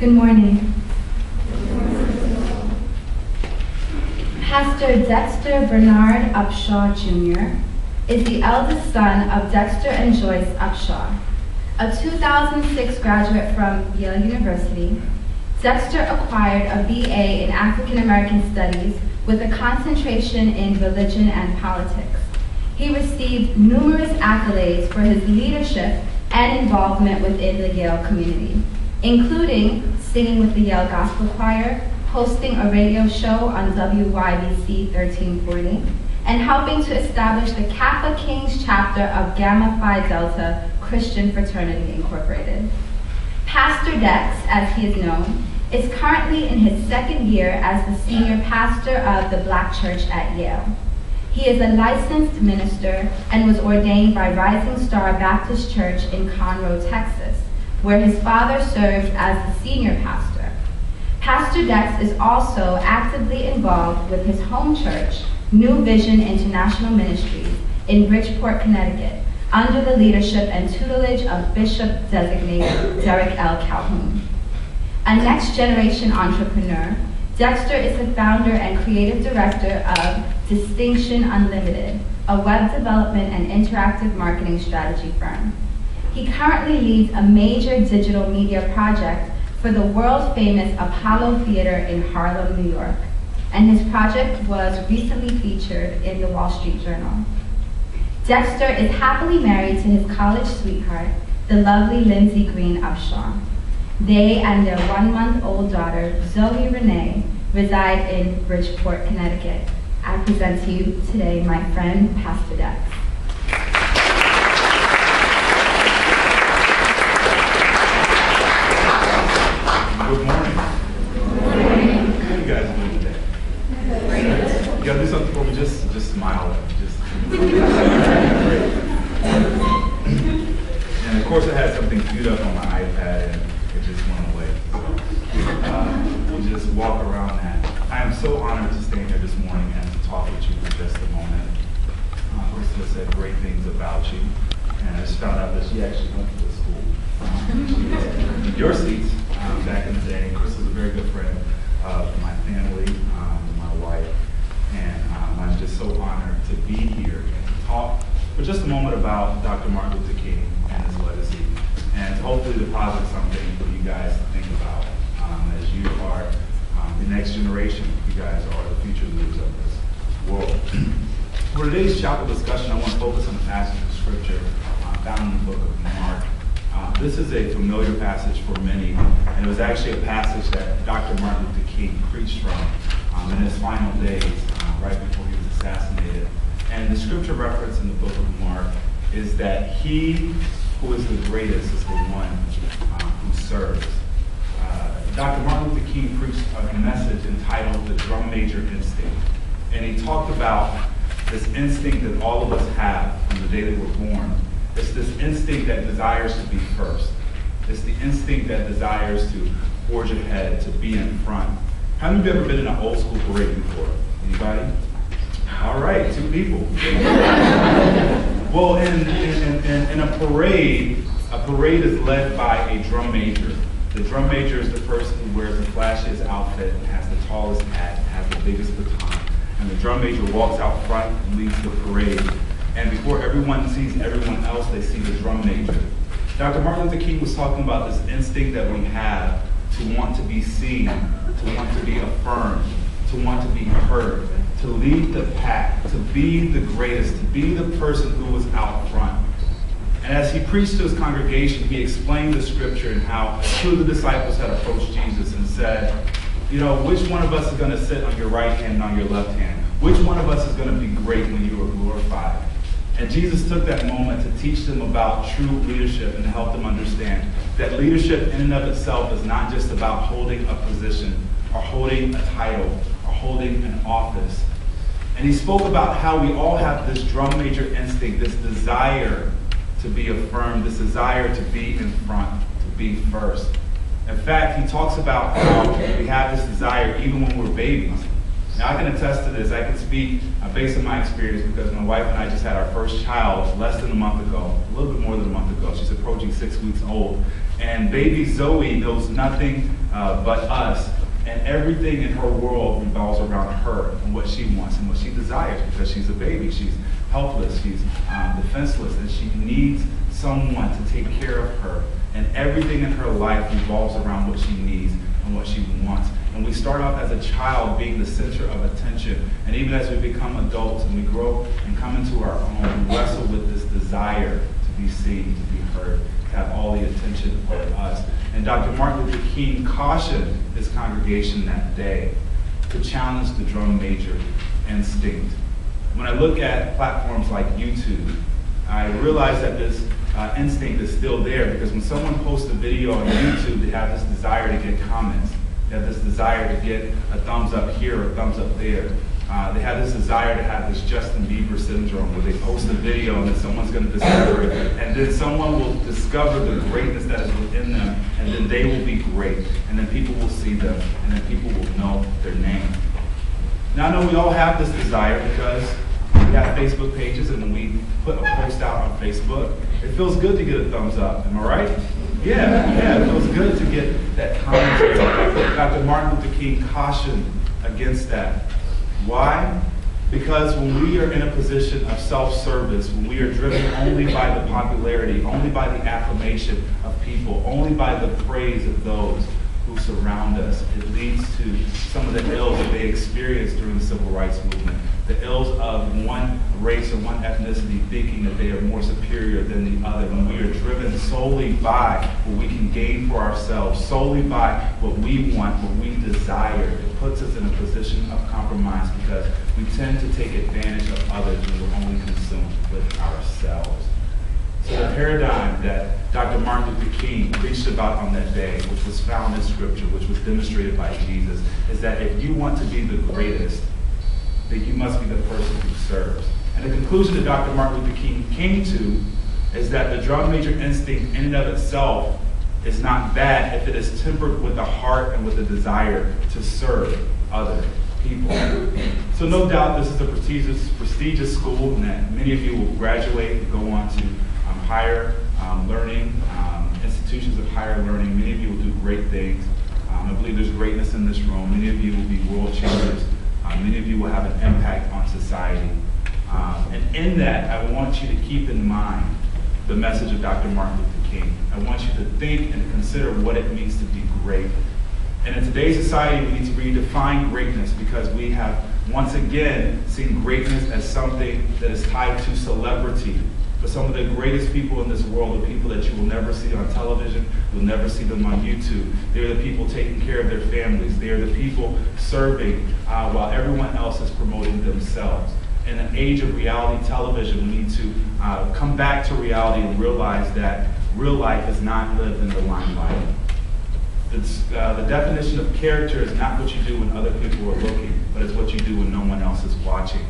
Good morning. Pastor Dexter Bernard Upshaw Jr. is the eldest son of Dexter and Joyce Upshaw. A 2006 graduate from Yale University, Dexter acquired a BA in African American Studies with a concentration in religion and politics. He received numerous accolades for his leadership and involvement within the Yale community, including singing with the Yale Gospel Choir, hosting a radio show on WYBC 1340, and helping to establish the Kappa Kings chapter of Gamma Phi Delta Christian Fraternity Incorporated. Pastor Dex, as he is known, is currently in his second year as the senior pastor of the Black Church at Yale. He is a licensed minister and was ordained by Rising Star Baptist Church in Conroe, Texas, where his father served as the senior pastor. Pastor Dex is also actively involved with his home church, New Vision International Ministries, in Bridgeport, Connecticut, under the leadership and tutelage of Bishop-designate Derek L. Calhoun. A next-generation entrepreneur, Dexter is the founder and creative director of Distinction Unlimited, a web development and interactive marketing strategy firm. He currently leads a major digital media project for the world-famous Apollo Theater in Harlem, New York, and his project was recently featured in the Wall Street Journal. Dexter is happily married to his college sweetheart, the lovely Lindsay Green Upshaw. They and their 1-month-old daughter, Zoe Renee, reside in Bridgeport, Connecticut. I present to you today my friend, Pastor Dex. Good morning. Good morning. How you guys doing today? Great. You gotta do something for me, just smile at me. Great. And of course I had something queued up on my iPad and it just went away. So we'll just walk around that. I am so honored to stand here this morning and to talk with you for just a moment. Crystal said great things about you, and I just found out that she actually went to the school. She was in your seats back in the day. Crystal's a very good friend of my family, my wife, and I'm just so honored to be here and to talk for just a moment about Dr. Martin Luther King and his legacy, and to hopefully deposit something for you guys to think about as you are the next generation. You guys are the future leaders of this world. For today's chapel discussion, I want to focus on a passage of scripture found in the book of Mark. This is a familiar passage for many, and it was actually a passage that Dr. Martin Luther King preached from in his final days, right before he was assassinated. And the scripture reference in the book of Mark is that he who is the greatest is the one who serves. Dr. Martin Luther King preached a message entitled The Drum Major Instinct. And he talked about this instinct that all of us have from the day that we're born. It's this instinct that desires to be first. It's the instinct that desires to forge ahead, to be in front. How many of you have ever been in an old school parade before? Anybody? All right, 2 people. Well, in a parade is led by a drum major. The drum major is the person who wears the flashiest outfit, has the tallest hat, has the biggest baton. And the drum major walks out front and leads the parade. And before everyone sees everyone else, they see the drum major. Dr. Martin Luther King was talking about this instinct that we have to want to be seen, to want to be affirmed, to want to be heard, to lead the pack, to be the greatest, to be the person who was out front. And as he preached to his congregation, he explained the scripture and how 2 of the disciples had approached Jesus and said, you know, which one of us is going to sit on your right hand and on your left hand? Which one of us is going to be great when you are glorified? And Jesus took that moment to teach them about true leadership and to help them understand that leadership in and of itself is not just about holding a position or holding a title or holding an office. And he spoke about how we all have this drum major instinct, this desire to be affirmed, this desire to be in front, to be first. In fact, he talks about how we have this desire even when we're babies. Now, I can attest to this. I can speak based on my experience because my wife and I just had our first child less than a month ago, a little bit more than a month ago. She's approaching She's 6 weeks old. And baby Zoe knows nothing but us. And everything in her world revolves around her and what she wants and what she desires, because she's a baby. She's helpless, she's defenseless, and she needs someone to take care of her. And everything in her life revolves around what she needs and what she wants. And we start off as a child being the center of attention. And even as we become adults and we grow and come into our own, we wrestle with this desire to be seen, to be heard, to have all the attention on us. And Dr. Martin Luther King cautioned his congregation that day to challenge the drum major instinct. When I look at platforms like YouTube, I realize that this instinct is still there, because when someone posts a video on YouTube, they have this desire to get comments. They have this desire to get a thumbs up here or a thumbs up there. They have this desire to have this Justin Bieber syndrome, where they post a video and then someone's going to discover it, and then someone will discover the greatness that is within them, and then they will be great, and then people will see them, and then people will know their name. Now I know we all have this desire because we have Facebook pages, and when we put a post out on Facebook, it feels good to get a thumbs up. Am I right? Yeah, it feels good to get that commentary. Dr. Martin Luther King cautioned against that. Why? Because when we are in a position of self-service, when we are driven only by the popularity, only by the affirmation of people, only by the praise of those who surround us, it leads to some of the ills that they experienced during the Civil Rights Movement. The ills of one race or one ethnicity thinking that they are more superior than the other. When we are driven solely by what we can gain for ourselves, solely by what we want, what we desire, it puts us in a position of compromise, because we tend to take advantage of others when we're only consumed with ourselves. So the paradigm that Dr. Martin Luther King preached about on that day, which was found in Scripture, which was demonstrated by Jesus, is that if you want to be the greatest, then you must be the person who serves. And the conclusion that Dr. Martin Luther King came to is that the drum major instinct in and of itself is not bad if it is tempered with a heart and with a desire to serve other people. So no doubt this is a prestigious school, and that many of you will graduate and go on to higher learning, institutions of higher learning. Many of you will do great things. I believe there's greatness in this room. Many of you will be world changers. Many of you will have an impact on society. And in that, I want you to keep in mind the message of Dr. Martin Luther King. I want you to think and consider what it means to be great. And in today's society, we need to redefine greatness, because we have once again seen greatness as something that is tied to celebrity. But some of the greatest people in this world are people that you will never see on television, you'll never see them on YouTube. They're the people taking care of their families. They are the people serving while everyone else is promoting themselves. In an age of reality television, we need to come back to reality and realize that real life is not lived in the limelight. The definition of character is not what you do when other people are looking, but it's what you do when no one else is watching.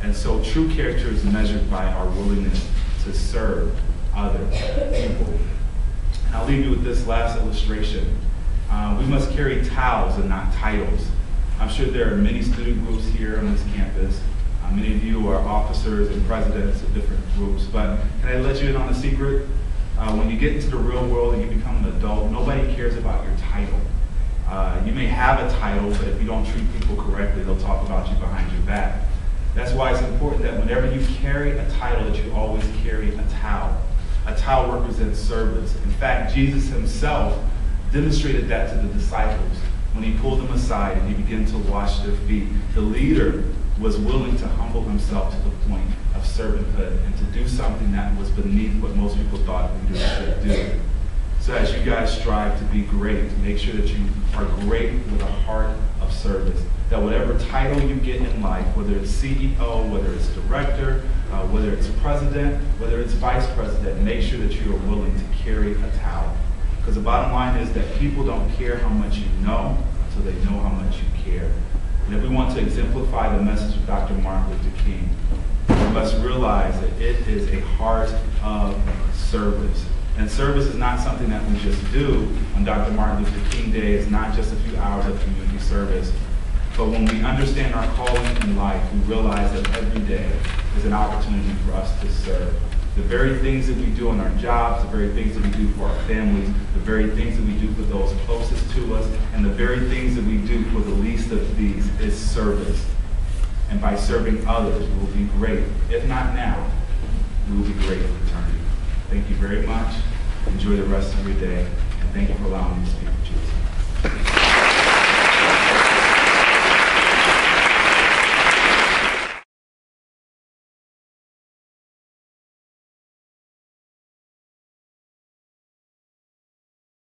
And so true character is measured by our willingness to serve other people. And I'll leave you with this last illustration. We must carry towels and not titles. I'm sure there are many student groups here on this campus. Many of you are officers and presidents of different groups, but can I let you in on a secret? When you get into the real world and you become an adult, nobody cares about your title. You may have a title, but if you don't treat people correctly, they'll talk about you behind your back. That's why it's important that whenever you carry a title, that you always carry a towel. A towel represents service. In fact, Jesus himself demonstrated that to the disciples when he pulled them aside and he began to wash their feet. The leader was willing to humble himself to the point of servanthood and to do something that was beneath what most people thought leaders should do. So as you guys strive to be great, make sure that you are great with a heart of service. That whatever title you get in life, whether it's CEO, whether it's director, whether it's president, whether it's vice president, make sure that you are willing to carry a towel. Because the bottom line is that people don't care how much you know until they know how much you care. And if we want to exemplify the message of Dr. Martin Luther King, we must realize that it is a heart of service. And service is not something that we just do on Dr. Martin Luther King Day. It's not just a few hours of community service. But when we understand our calling in life, we realize that every day is an opportunity for us to serve. The very things that we do on our jobs, the very things that we do for our families, the very things that we do for those closest to us, and the very things that we do for the least of these is service. And by serving others, we will be great. If not now, we will be great in eternity. Thank you very much. Enjoy the rest of your day, and thank you for allowing me to speak with you.